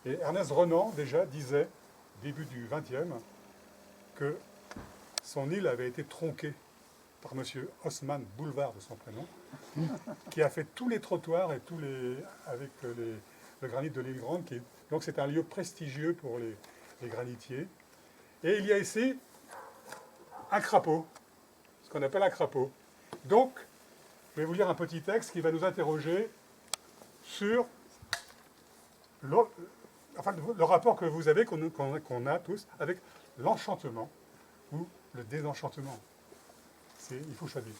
Et Ernest Renan, déjà, disait, début du XXe, que son île avait été tronquée par M. Haussmann, Boulevard de son prénom, qui a fait tous les trottoirs et avec le granit de l'île Grande. Donc c'est un lieu prestigieux pour les granitiers. Et il y a ici un crapaud, ce qu'on appelle un crapaud. Donc, je vais vous lire un petit texte qui va nous interroger sur le rapport que vous avez, qu'on a tous, avec l'enchantement ou le désenchantement. Il faut choisir.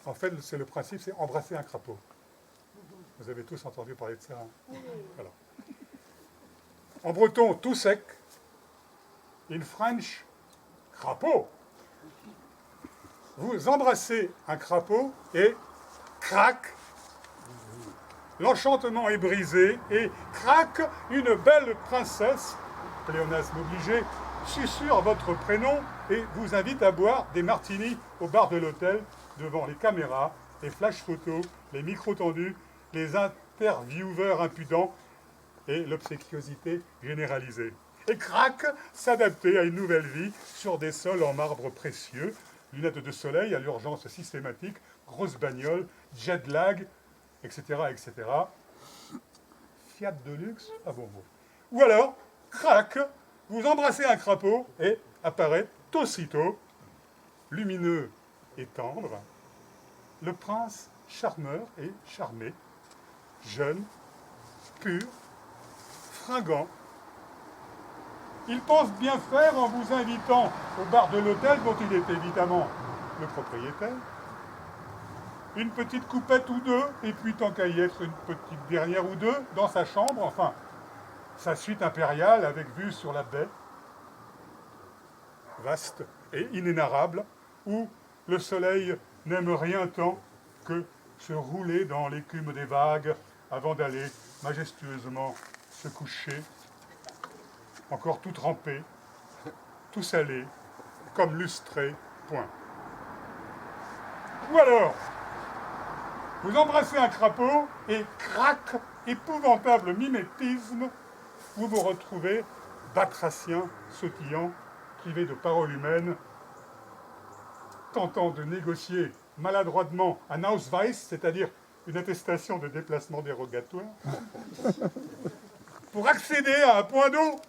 En fait, c'est le principe, c'est embrasser un crapaud. Vous avez tous entendu parler de ça. Hein. Voilà. En breton, tout sec. In French, crapaud. Vous embrassez un crapaud et crac, l'enchantement est brisé et crac, une belle princesse, pléonasme obligé, susurre votre prénom et vous invite à boire des martinis au bar de l'hôtel devant les caméras, les flash photos, les micros tendus, les intervieweurs impudents et l'obséquiosité généralisée. Et crac, s'adapter à une nouvelle vie sur des sols en marbre précieux, lunettes de soleil à l'urgence systématique, grosse bagnole, jet lag, etc., etc. Fiat de luxe, ah bon. Ou alors, crac, vous embrassez un crapaud et apparaît aussitôt, lumineux et tendre, le prince charmeur et charmé, jeune, pur, fringant. Il pense bien faire en vous invitant au bar de l'hôtel dont il est évidemment le propriétaire. Une petite coupette ou deux, et puis tant qu'à y être une petite dernière ou deux, dans sa chambre, enfin, sa suite impériale avec vue sur la baie, vaste et inénarrable, où le soleil n'aime rien tant que se rouler dans l'écume des vagues avant d'aller majestueusement se coucher, encore tout trempé, tout salé, comme lustré, point. Ou alors, vous embrassez un crapaud et crac, épouvantable mimétisme, vous vous retrouvez batracien, sautillant, privé de parole humaine, tentant de négocier maladroitement un Ausweis, c'est-à-dire une attestation de déplacement dérogatoire, pour accéder à un point d'eau,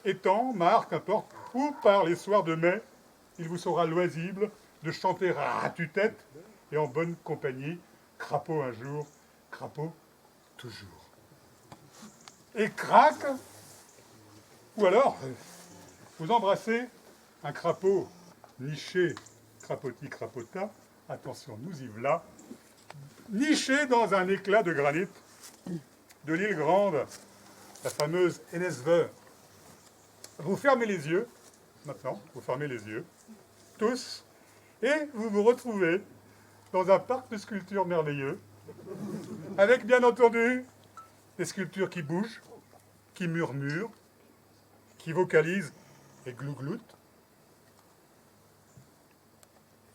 étang, mare, qu'importe, ou par les soirs de mai, il vous sera loisible de chanter à tue-tête et en bonne compagnie, crapaud un jour, crapaud toujours. Et crac, ou alors, vous embrassez un crapaud niché, crapoti, crapota, attention, nous y voilà, niché dans un éclat de granit de l'île Grande, la fameuse Enesveur. Vous fermez les yeux, maintenant, vous fermez les yeux, tous, et vous vous retrouvez dans un parc de sculptures merveilleux, avec bien entendu des sculptures qui bougent, qui murmurent, qui vocalisent et glougloutent,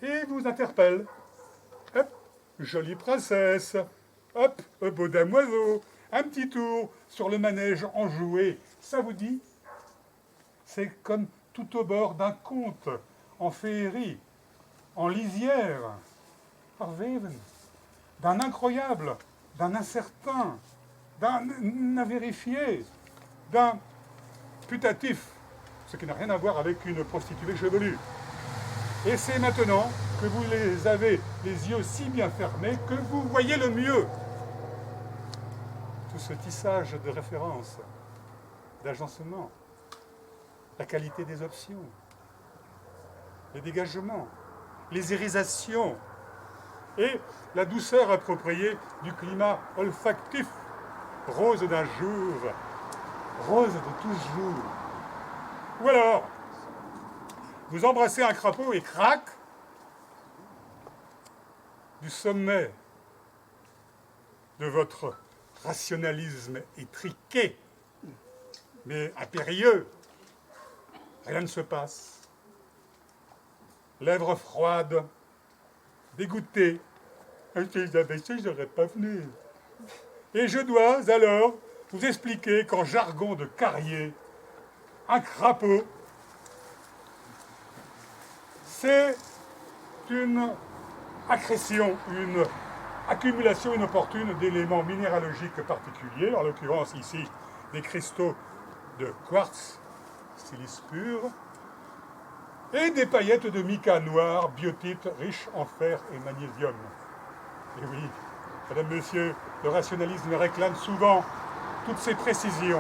et vous interpellent. Hop, jolie princesse, hop, beau damoiseau, un petit tour sur le manège enjoué, ça vous dit? C'est comme tout au bord d'un conte, en féerie, en lisière, d'un incroyable, d'un incertain, d'un à vérifier, d'un putatif, ce qui n'a rien à voir avec une prostituée chevelue. Et c'est maintenant que vous les avez les yeux si bien fermés que vous voyez le mieux. Tout ce tissage de références, d'agencement, la qualité des options, les dégagements, les irisations et la douceur appropriée du climat olfactif, rose d'un jour, rose de toujours. Ou alors, vous embrassez un crapaud et crac, du sommet de votre rationalisme étriqué, mais impérieux, rien ne se passe. Lèvres froides, dégoûtées, Si j'avais su, je n'aurais pas venu. Et je dois alors vous expliquer qu'en jargon de carrier, un crapaud, c'est une accrétion, une accumulation inopportune d'éléments minéralogiques particuliers, en l'occurrence ici des cristaux de quartz, silice pur, et des paillettes de mica noir, biotite, riches en fer et magnésium. Et oui, Madame, Monsieur, le rationalisme réclame souvent toutes ces précisions,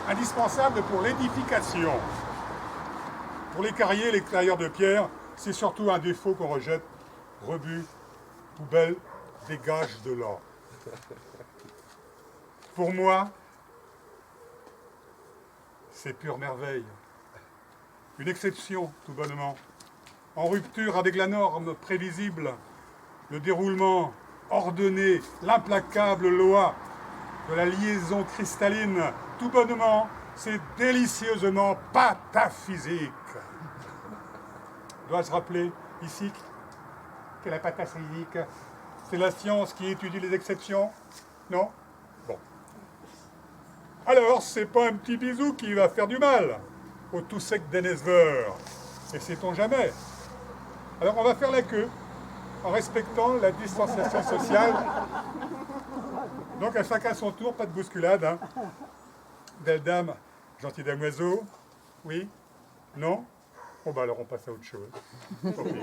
indispensables pour l'édification. Pour les carriers, les tailleurs de pierre, c'est surtout un défaut qu'on rejette. Rebut, poubelle, dégage de l'or. Pour moi, c'est pure merveille. Une exception, tout bonnement, en rupture avec la norme prévisible, le déroulement ordonné, l'implacable loi de la liaison cristalline, tout bonnement, c'est délicieusement pataphysique. Dois-je rappeler ici que la pataphysique, c'est la science qui étudie les exceptions? Non? Bon. Alors, c'est pas un petit bisou qui va faire du mal au tout sec d'Enesver. Et sait-on jamais? Alors, on va faire la queue en respectant la distanciation sociale. Donc, à chacun son tour, pas de bousculade. Hein. Belle dame, gentil damoiseau. Oui? Non? Bon, bah alors on passe à autre chose. Okay.